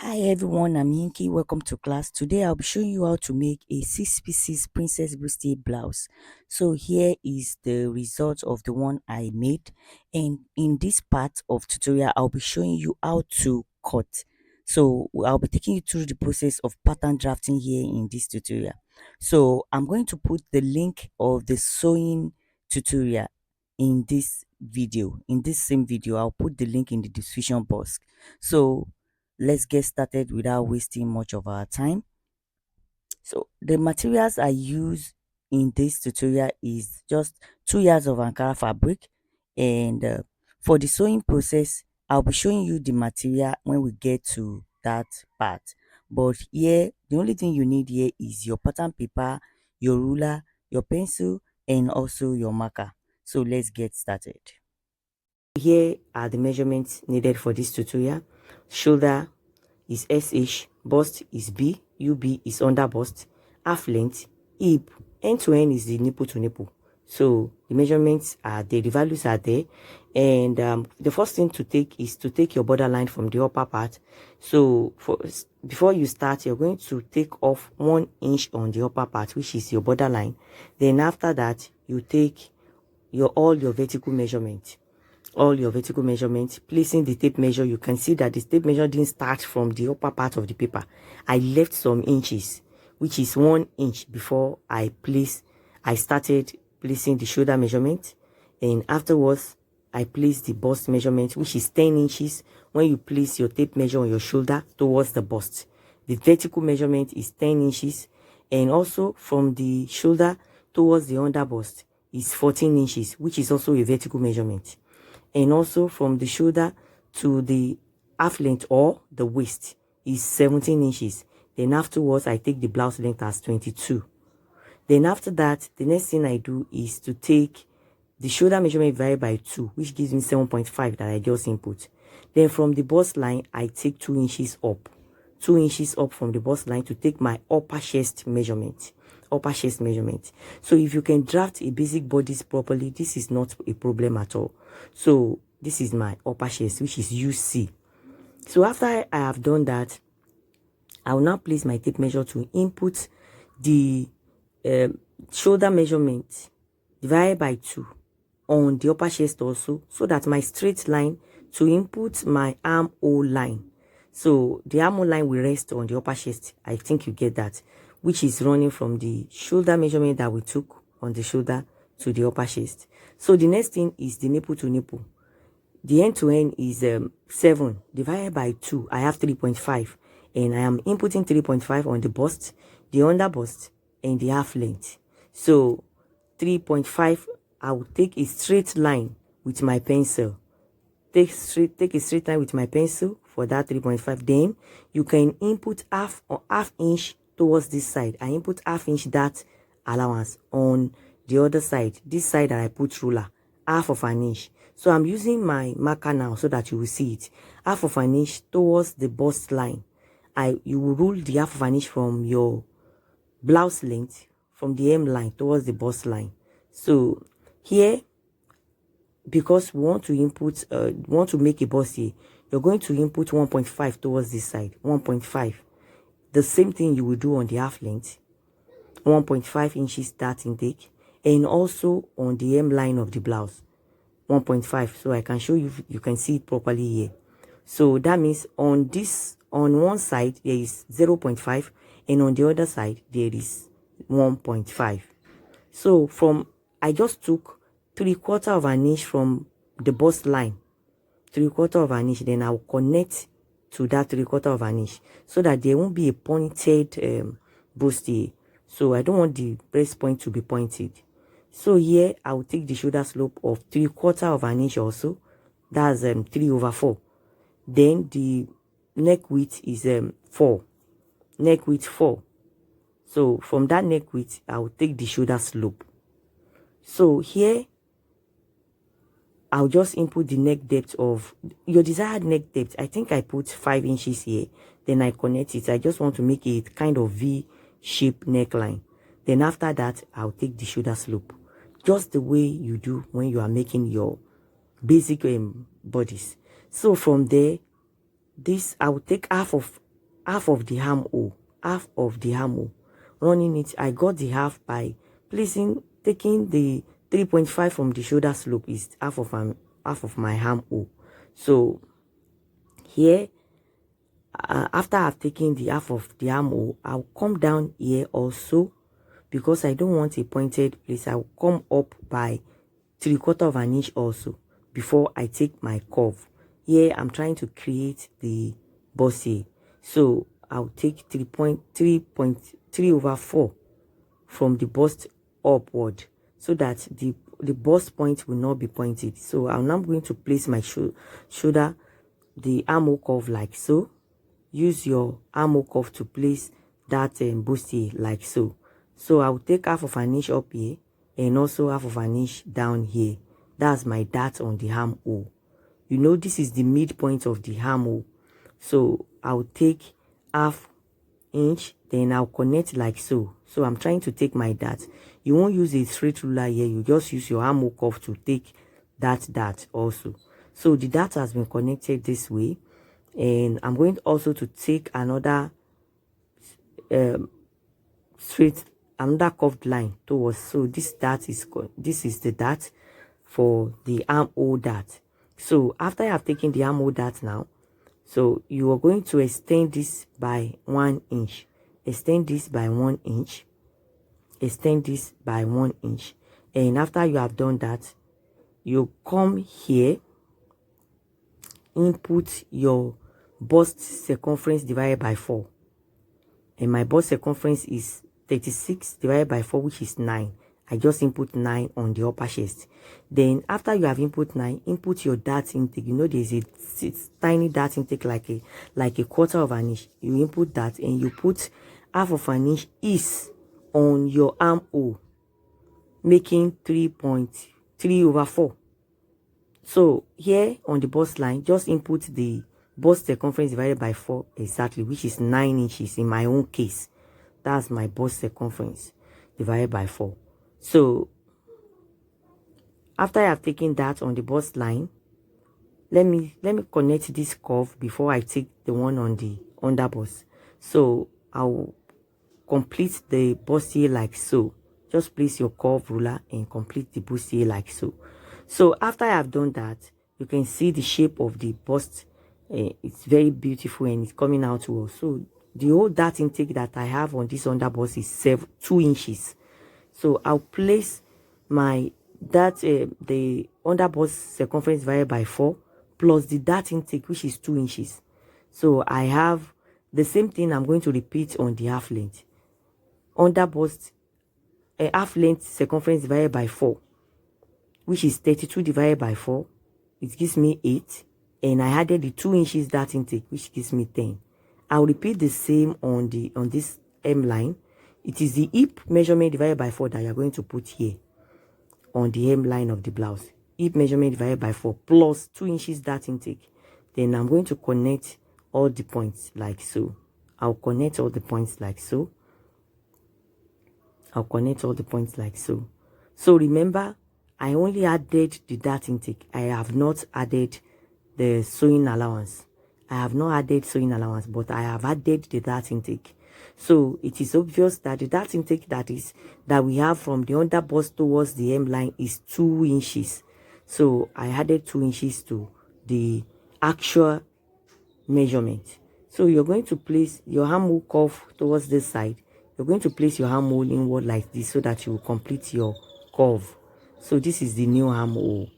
Hi everyone, I'm Yinky. Welcome to class. Today I'll be showing you how to make a 6 pieces princess bustier blouse. So here is the result of the one I made, and in this part of tutorial I'll be showing you how to cut. So I'll be taking you through the process of pattern drafting here in this tutorial. So I'm going to put the link of the sewing tutorial in this video. In this same video, I'll put the link in the description box. So let's get started without wasting much of our time. So the materials I use in this tutorial is just 2 yards of Ankara fabric, and for the sewing process I'll be showing you the material when we get to that part. But here the only thing you need here is your pattern paper, your ruler, your pencil, and also your marker. So let's get started. Here are the measurements needed for this tutorial. Shoulder is SH, bust is B, UB is under bust, half length, hip, end to end is the nipple to nipple. So the measurements are there, the values are there. And the first thing to take is to take your borderline from the upper part. So before you start, you're going to take off 1 inch on the upper part, which is your borderline. Then after that, you take all your vertical measurement, placing the tape measure. You can see that the tape measure didn't start from the upper part of the paper. I left some inches, which is 1 inch before I started placing the shoulder measurement, and afterwards I placed the bust measurement, which is 10 inches. When you place your tape measure on your shoulder towards the bust, the vertical measurement is 10 inches, and also from the shoulder towards the under bust is 14 inches, which is also a vertical measurement. And also from the shoulder to the half length or the waist is 17 inches. Then afterwards I take the blouse length as 22. Then after that, the next thing I do is to take the shoulder measurement divided by 2, which gives me 7.5 that I just input. Then from the bust line I take 2 inches up, 2 inches up from the bust line to take my upper chest measurement. So if you can draft a basic bodice properly, this is not a problem at all. So this is my upper chest, which is UC. So after I have done that, I will now place my tape measure to input the shoulder measurement divided by 2 on the upper chest also, so that my straight line to input my armhole line. So the armhole line will rest on the upper chest. I think you get that, which is running from the shoulder measurement that we took on the shoulder to the upper chest. So the next thing is the nipple to nipple. The end to end is 7 divided by 2. I have 3.5, and I am inputting 3.5 on the bust, the under bust, and the half length. So 3.5, I will take a straight line with my pencil. Take a straight line with my pencil for that 3.5. Then you can input half inch towards this side. I input half inch that allowance on the other side, this side that I put ruler, half of an inch. So I'm using my marker now so that you will see it. Half of an inch towards the bust line. You will rule the half of an inch from your blouse length, from the hem line towards the bust line. So here, because we want to make a bustier, you're going to input 1.5 towards this side, 1.5. The same thing you will do on the half length, 1.5 inches that intake, and also on the hem line of the blouse, 1.5. So I can show you, you can see it properly here. So that means on one side there is 0.5, and on the other side there is 1.5. So I just took 3/4 of an inch from the bust line, 3/4 of an inch. Then I'll connect to that 3/4 of an inch so that there won't be a pointed bustier. So I don't want the breast point to be pointed. So here I will take the shoulder slope of 3/4 of an inch also. That's 3/4. Then the neck width is 4. Neck width 4. So from that neck width, I will take the shoulder slope. So here I'll just input the neck depth of your desired neck depth. I think I put 5 inches here. Then I connect it. I just want to make it kind of V-shaped neckline. Then after that, I'll take the shoulder slope, just the way you do when you are making your basic bodies. So from there, I will take half of half of the armhole, running it. I got the half by taking the 3.5 from the shoulder slope is half of my armhole. So here, after I've taken the half of the armhole, I'll come down here also, because I don't want a pointed place. I'll come up by 3/4 of an inch also before I take my curve. Here I'm trying to create the bustier, so I'll take 3.3/4 from the bust upward, so that the bust point will not be pointed. So I'm now going to place my shoulder, the armhole curve like so. Use your armhole curve to place that bustier like so. So I'll take half of an inch up here and also half of an inch down here. That's my dart on the armhole. You know, this is the midpoint of the armhole. So I'll take half inch, then I'll connect like so. So I'm trying to take my dart. You won't use a straight ruler here. You just use your armhole curve to take that dart also. So the dart has been connected this way. And I'm going also to take another another curved line towards. So this is the dart for the armhole dart. So after I have taken the armhole dart now, so you are going to extend this by 1 inch. Extend this by 1 inch. Extend this by 1 inch. And after you have done that, you come here, input your bust circumference divided by 4. And my bust circumference is 36 divided by 4, which is 9. I just input 9 on the upper chest. Then after you have input 9, input your dart intake. You know, there's a tiny dart intake like a 1/4 of an inch. You input that and you put half of an inch east on your armhole, making 3.3/4. So here on the bust line, just input the bust circumference divided by 4 exactly, which is 9 inches in my own case. That's my bust circumference divided by 4. So after I have taken that on the bust line, let me connect this curve before I take the one on the under bust. So I'll complete the bustier like so. Just place your curve ruler and complete the bustier like so. So after I have done that, you can see the shape of the bust. It's very beautiful and it's coming out well. So the whole dart intake that I have on this under bust is 2 inches. So I'll place my the under bust circumference divided by 4 plus the dart intake, which is 2 inches. So I have the same thing I'm going to repeat on the half length. Under bust half length circumference divided by 4, which is 32 divided by 4. It gives me 8. And I added the 2 inches dart intake, which gives me 10. I'll repeat the same on this hem line. It is the hip measurement divided by 4 that you're going to put here on the hem line of the blouse. Hip measurement divided by 4 plus 2 inches dart intake. Then I'm going to connect all the points like so. I'll connect all the points like so. I'll connect all the points like so. So remember, I only added the dart intake. I have not added the sewing allowance. I have not added sewing allowance, but I have added the dart intake. So it is obvious that the dart intake that we have from the under bust towards the hem line is 2 inches. So I added 2 inches to the actual measurement. So you're going to place your armhole curve towards this side. You're going to place your armhole inward like this so that you will complete your curve. So this is the new armhole.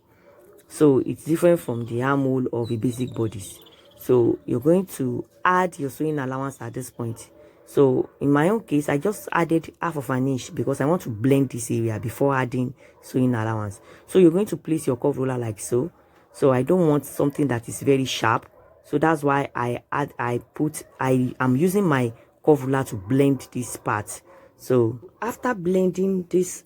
So it's different from the armhole of a basic bodice. So you're going to add your sewing allowance at this point. So in my own case, I just added half of an inch because I want to blend this area before adding sewing allowance. So you're going to place your curve ruler like so. So I don't want something that is very sharp. So that's why I'm using my curve ruler to blend this part. So after blending this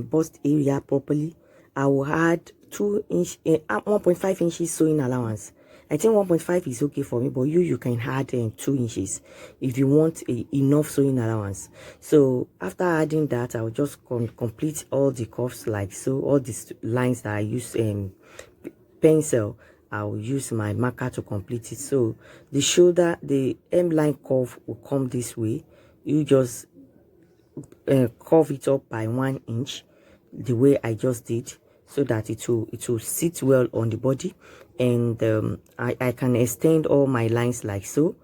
bust area properly, I will add 1.5 inches sewing allowance. I think 1.5 is okay for me, but you can add 2 inches if you want enough sewing allowance. So after adding that, I'll just complete all the curves like so, all these lines that I use pencil. I'll use my marker to complete it. So the shoulder, the hemline curve will come this way. You just curve it up by 1 inch, the way I just did, so that it will sit well on the body. And I can extend all my lines like so.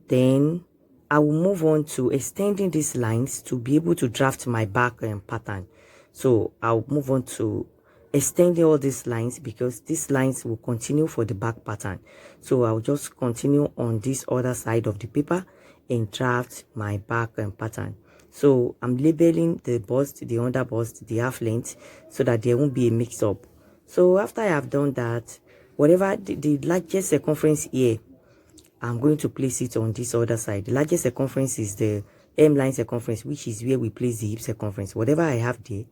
Then I will move on to extending these lines to be able to draft my back pattern. So I'll move on to extending all these lines, because these lines will continue for the back pattern. So I'll just continue on this other side of the paper and draft my back pattern. So I'm labeling the bust, the under bust, the half length, so that there won't be a mix up. So after I have done that, whatever the largest circumference here, I'm going to place it on this other side. The largest circumference is the hemline circumference, which is where we place the hip circumference. Whatever I have there,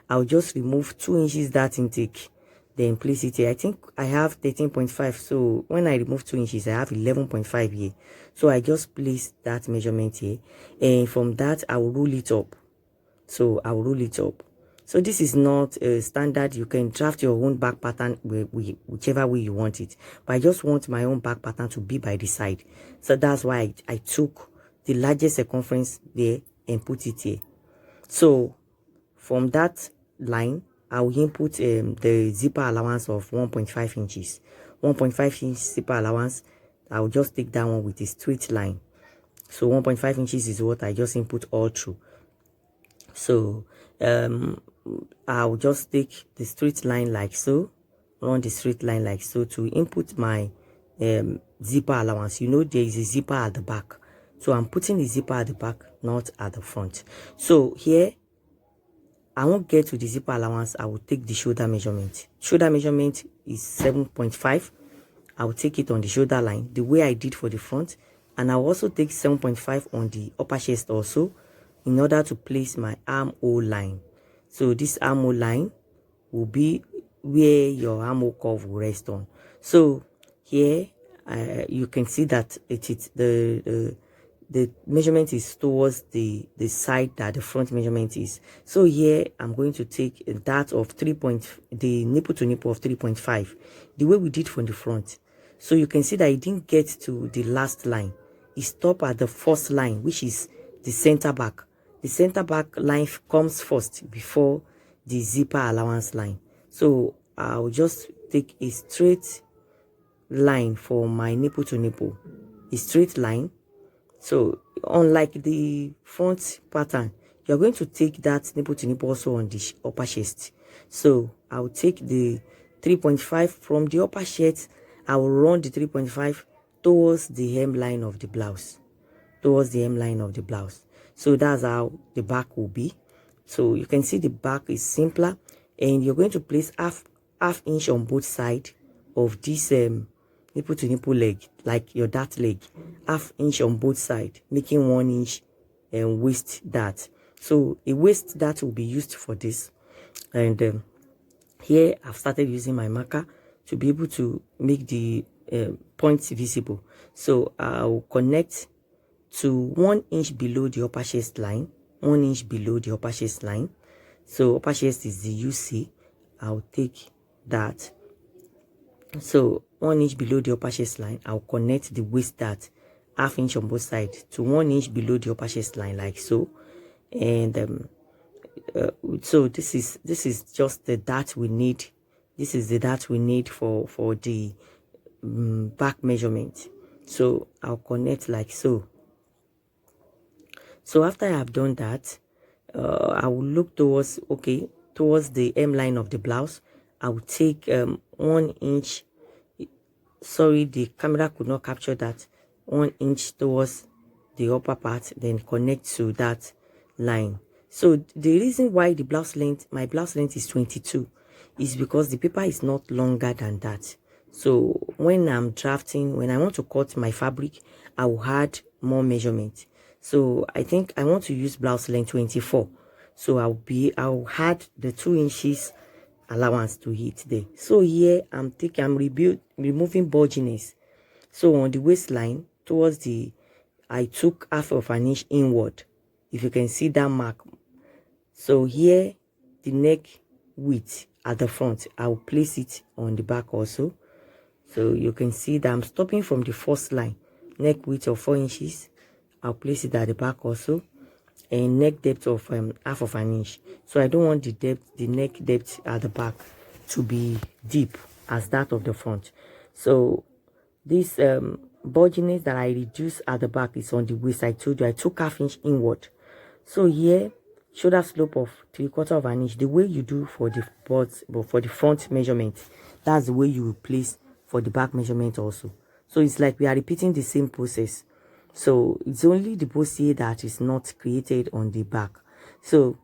I'll just remove 2 inches that intake, then place it here. I think I have 13.5, so when I remove 2 inches, I have 11.5 here. So I just place that measurement here, and from that I will roll it up. So I will roll it up. So this is not a standard. You can draft your own back pattern whichever way you want it, but I just want my own back pattern to be by the side. So that's why I took the largest circumference there and put it here. So from that line, I will input the zipper allowance of 1.5 inches. 1.5 inch zipper allowance, I will just take that one with a straight line. So 1.5 inches is what I just input all through. So I'll just take the straight line like so, run the straight line like so to input my zipper allowance. You know there is a zipper at the back, so I'm putting the zipper at the back, not at the front. So here I won't get to the zipper allowance. I will take the shoulder measurement. Shoulder measurement is 7.5. I will take it on the shoulder line the way I did for the front, and I'll also take 7.5 on the upper chest also, in order to place my armhole line. So this armhole line will be where your armhole curve will rest on. So here you can see that the measurement is towards the side that the front measurement is. So here I'm going to take that of the nipple to nipple of 3.5, the way we did from the front. So you can see that it didn't get to the last line. It stopped at the first line, which is the center back. The center back line comes first before the zipper allowance line. So I'll just take a straight line for my nipple to nipple, a straight line. So unlike the front pattern, you're going to take that nipple to nipple also on the upper chest. So I'll take the 3.5 from the upper chest. I will run the 3.5 towards the hemline of the blouse, So that's how the back will be. So you can see the back is simpler, and you're going to place half inch on both sides of this nipple to nipple leg, like your dart leg, half inch on both sides, making 1 inch and waist dart. So a waist dart will be used for this. And here I've started using my marker to be able to make the points visible. So I'll connect to 1 inch below the upper chest line, 1 inch below the upper chest line. So upper chest is the UC. I'll take that. So 1 inch below the upper chest line, I'll connect the waist dart, half inch on both sides, to 1 inch below the upper chest line, like so. And so this is just the dart we need. This is the dart we need for the back measurement. So I'll connect like so. So after I have done that, I will look towards the hemline of the blouse. I will take 1 inch. Sorry, the camera could not capture that. 1 inch towards the upper part, then connect to that line. So the reason why my blouse length is 22 is because the paper is not longer than that. So when I'm drafting, when I want to cut my fabric, I will add more measurement. So I think I want to use blouse length 24. So I'll add the 2 inches allowance to it there. So here I'm removing bulginess. So on the waistline towards I took half of an inch inward. If you can see that mark. So here the neck width at the front, I'll place it on the back also. So you can see that I'm stopping from the first line. Neck width of 4 inches. I'll place it at the back also. And neck depth of half of an inch. So I don't want the neck depth at the back to be deep as that of the front. So this bulginess that I reduce at the back is on the waist. I told you I took ½ inch inward. So here, shoulder slope of 3/4 of an inch. The way you do for the butts, but for the front measurement, that's the way you will place for the back measurement also. So it's like we are repeating the same process. So it's only the bustier that is not created on the back. So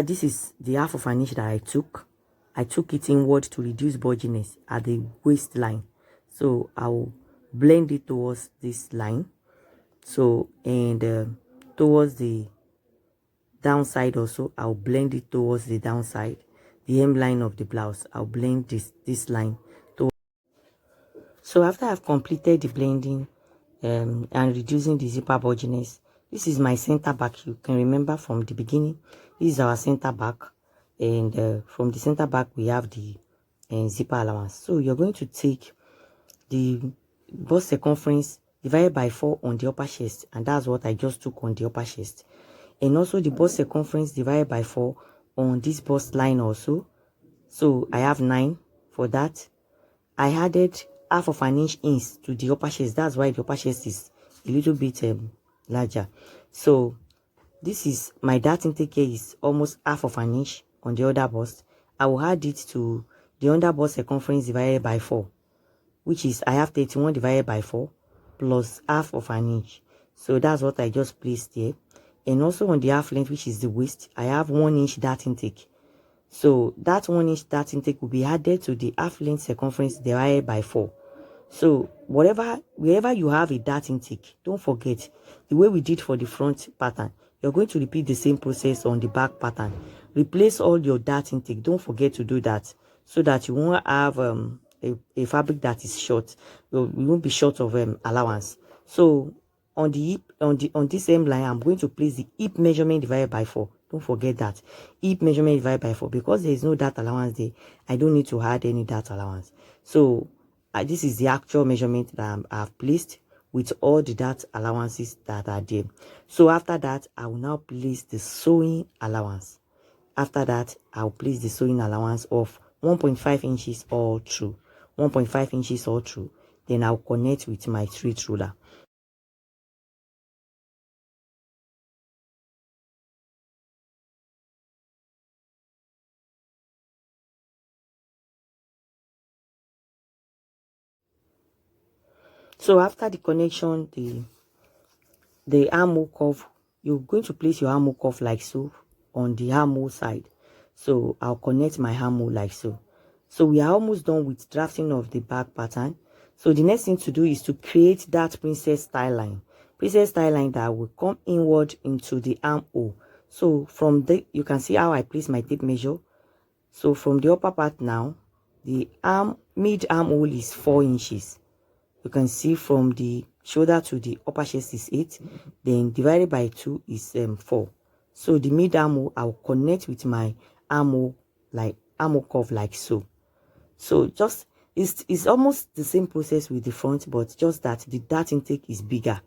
this is the ½ of an inch that I took. I took it inward to reduce bulginess at the waistline. So I'll blend it towards this line. So and towards the downside also, I'll blend it towards the downside. The hemline of the blouse, I'll blend this line towards. So after I've completed the blending and reducing the zipper bulginess, this is my center back. You can remember from the beginning, this is our center back, and from the center back we have the zipper allowance. So you're going to take the bust circumference divided by 4 on the upper chest, and that's what I just took on the upper chest. And also the bust circumference divided by 4 on this bust line also. So I have 9 for that. I added ½ of an inch to the upper chest. That's why the upper chest is a little bit larger. So this is my dart intake here is almost ½ of an inch on the other bust. I will add it to the under bust circumference divided by 4, which is I have 31 divided by 4 plus ½ of an inch. So that's what I just placed here. And also on the half length, which is the waist, I have 1 inch dart intake. So that 1 inch dart intake will be added to the half length circumference divided by 4. So wherever you have a dart intake, don't forget the way we did for the front pattern. You're going to repeat the same process on the back pattern. Replace all your dart intake. Don't forget to do that so that you won't have a fabric that is short. You won't be short of allowance. So on the hip, on this same line, I'm going to place the hip measurement divided by 4. Don't forget that hip measurement divided by 4, because there is no dart allowance there. I don't need to add any dart allowance. So this is the actual measurement that I've placed with all the dart allowances that are there. So after that, I will now place the sewing allowance. After that, I'll place the sewing allowance of 1.5 inches all through. 1.5 inches all through. Then I'll connect with my straight ruler. So after the connection, the armhole curve, you're going to place your armhole curve like so on the armhole side. So I'll connect my armhole like so. So we are almost done with drafting of the back pattern. So the next thing to do is to create that princess style line. Princess style line that will come inward into the armhole. So from the, you can see how I place my tape measure. So from the upper part now, the mid armhole is 4 inches. You can see from the shoulder to the upper chest is 8, then divided by 2 is 4. So the mid armhole, I'll connect with my armhole curve like so. So just it's almost the same process with the front, but just that the dart intake is bigger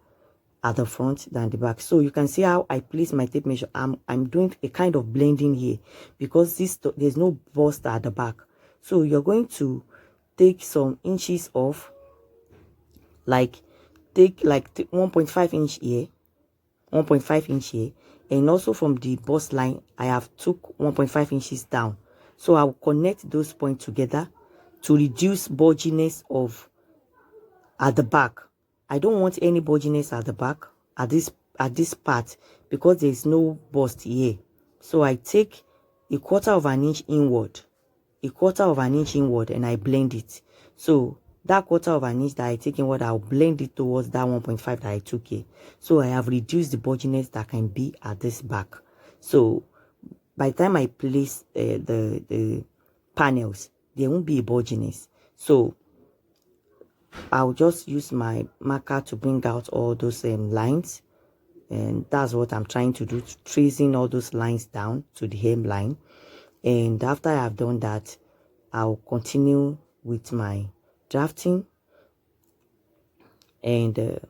at the front than the back. So you can see how I place my tape measure. I'm doing a kind of blending here because there's no bust at the back. So you're going to take some inches off, take 1.5 inch here, 1.5 inch here, and also from the bust line I have took 1.5 inches down. So I will connect those points together to reduce bulginess of at the back. I don't want any bulginess at the back at this part because there is no bust here. So I take 1/4 inch inward, 1/4 inch inward, and I blend it. So that 1/4 inch that I take inward, I'll blend it towards that 1.5 that I took here. So I have reduced the bulginess that can be at this back. So by the time I place the panels, there won't be a bulginess. So I'll just use my marker to bring out all those lines, and that's what I'm trying to do, tracing all those lines down to the hemline. And after I have done that, I'll continue with my drafting and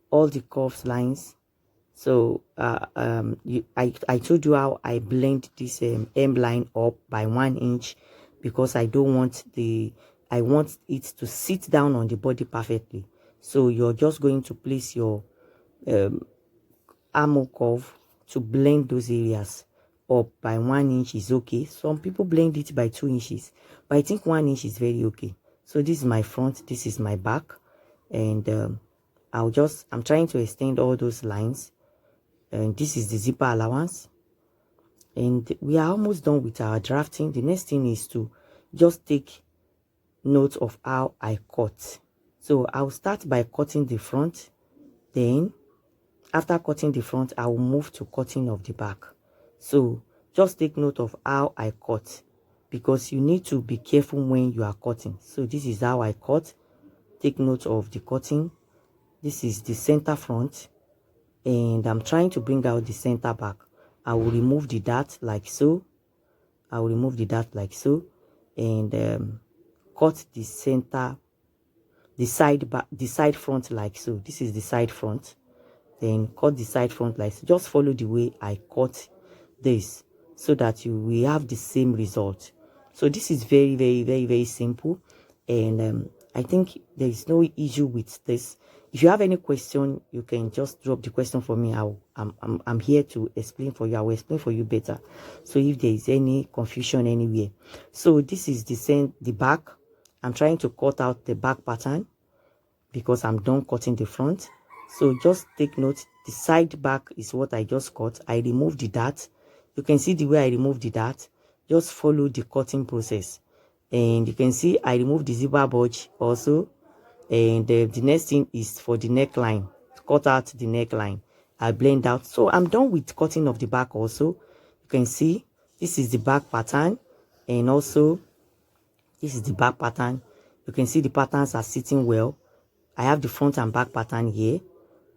all the curves lines. So I told you how I blend this hem line up by 1 inch, because I don't want I want it to sit down on the body perfectly. So you're just going to place your armhole curve to blend those areas up by 1 inch is okay. Some people blend it by 2 inches, but I think 1 inch is very okay. So this is my front, this is my back, and I'm trying to extend all those lines, and this is the zipper allowance, and we are almost done with our drafting. The next thing is to just take note of how I cut. So I'll start by cutting the front, then after cutting the front, I will move to cutting of the back. So just take note of how I cut, because you need to be careful when you are cutting. So this is how I cut. Take note of the cutting. This is the center front, and I'm trying to bring out the center back. I will remove the dart like so. I will remove the dart like so, and cut the center, the side back, the side front like so. This is the side front. Then cut the side front like so. Just follow the way I cut this, so that you will have the same result. So this is very, very, very, very simple, and I think there is no issue with this. If you have any question, you can just drop the question for me. I'm here to explain for you. I will explain for you better. So if there is any confusion anywhere, so this is the back. I'm trying to cut out the back pattern because I'm done cutting the front. So just take note, the side back is what I just cut. I removed the dart. You can see the way I removed the dart. Just follow the cutting process, and you can see I removed the zipper bulge also. And the next thing is for the neckline. Cut out the neckline. I blend out. So I'm done with cutting of the back also. You can see this is the back pattern, and also this is the back pattern. You can see the patterns are sitting well. I have the front and back pattern here.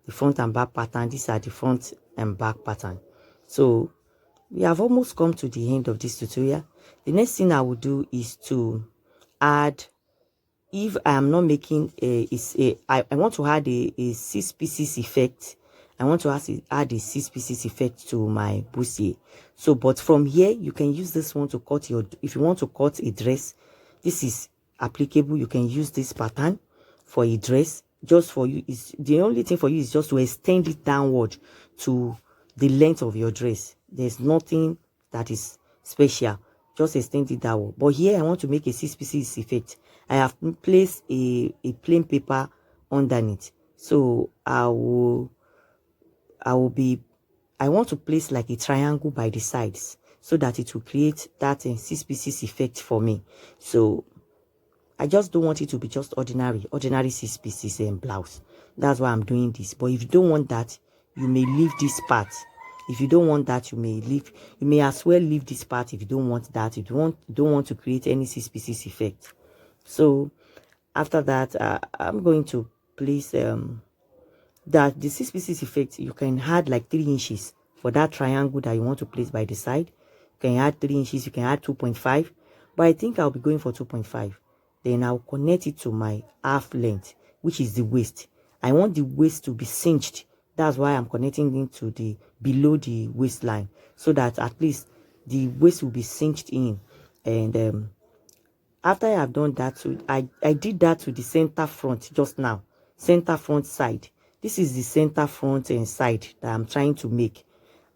The front and back pattern. These are the front and back pattern. So we have almost come to the end of this tutorial. The next thing I will do is to add, if I am not making I want to add a 6 pieces effect. I want to add a 6 pieces effect to my bustier. So, but from here, you can use this one to cut if you want to cut a dress, this is applicable. You can use this pattern for a dress. Just for you, is the only thing for you is just to extend it downward to the length of your dress. There's nothing that is special. Just extend it downward. But here I want to make a 6 pieces effect. I have placed a plain paper underneath. So I want to place like a triangle by the sides, so that it will create that 6 pieces effect for me. So I just don't want it to be just ordinary 6 pieces and blouse. That's why I'm doing this. But if you don't want that, you may leave this part. If you don't want that, you may as well leave this part. If you don't want that, if you don't want to create any 6 pieces effect. So after that, I'm going to place that the 6 pieces effect. You can add like 3 inches for that triangle that you want to place by the side. You can add 3 inches. You can add 2.5, but I think I'll be going for 2.5. Then I'll connect it to my half length, which is the waist. I want the waist to be cinched. That's why I'm connecting it to the below the waistline, so that at least the waist will be cinched in. And after I have done that, so I did that to the center front just now. Center front side. This is the center front and side that I'm trying to make.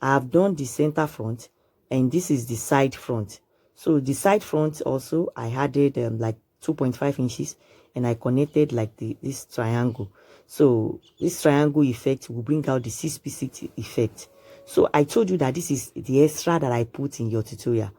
I have done the center front, and this is the side front. So the side front also, I added like 2.5 inches, and I connected like this triangle. So this triangle effect will bring out the 6 pieces effect. So I told you that this is the extra that I put in your tutorial.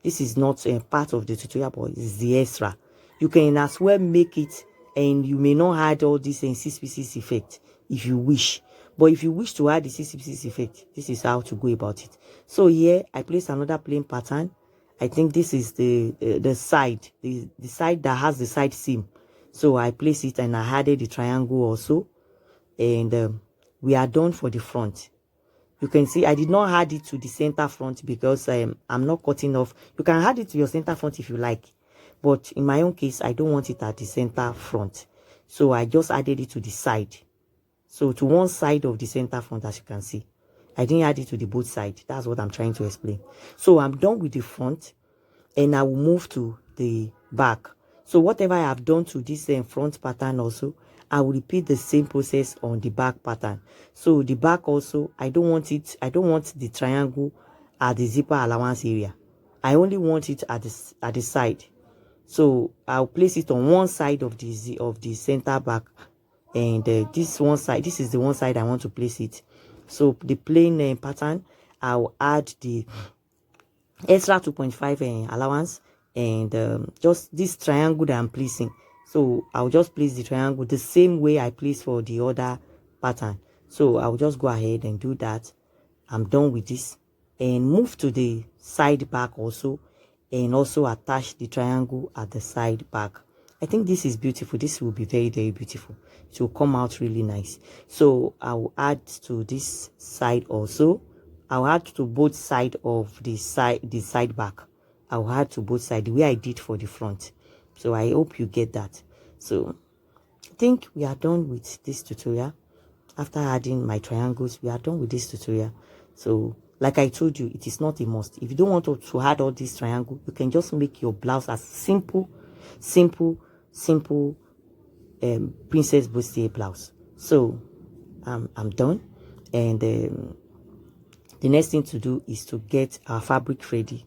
This is not a part of the tutorial, but it's the extra. You can as well make it, and you may not add all this in 6 pieces effect if you wish. But if you wish to add the 6 pieces effect, this is how to go about it. So here I place another plain pattern. I think this is the side, the side that has the side seam. So I place it, and I added the triangle also, and we are done for the front. You can see I did not add it to the center front because I'm not cutting off. You can add it to your center front if you like, But in my own case, I don't want it at the center front. So I just added it to the side. So to one side of the center front, as you can see. I didn't add it to the both sides. That's what I'm trying to explain. So I'm done with the front, and I will move to the back. So whatever I have done to this front pattern also, I will repeat the same process on the back pattern. So the back also, I don't want the triangle at the zipper allowance area. I only want it at the side. So I'll place it on one side of the center back, and this is the one side I want to place it. So the plain pattern, I'll add the extra 2.5 allowance, and just this triangle that I'm placing. So I'll just place the triangle the same way I place for the other pattern. So I'll just go ahead and do that. I'm done with this, and move to the side back also, and also attach the triangle at the side back. I think this is beautiful. This will be very, very beautiful. It will come out really nice. So I will add to this side also. I'll add to both sides of the side back. I'll add to both sides the way I did for the front. So I hope you get that. So I think we are done with this tutorial. After adding my triangles, we are done with this tutorial. So like I told you, it is not a must. If you don't want to add all these triangles, you can just make your blouse as simple princess bustier blouse. So I'm done, and the next thing to do is to get our fabric ready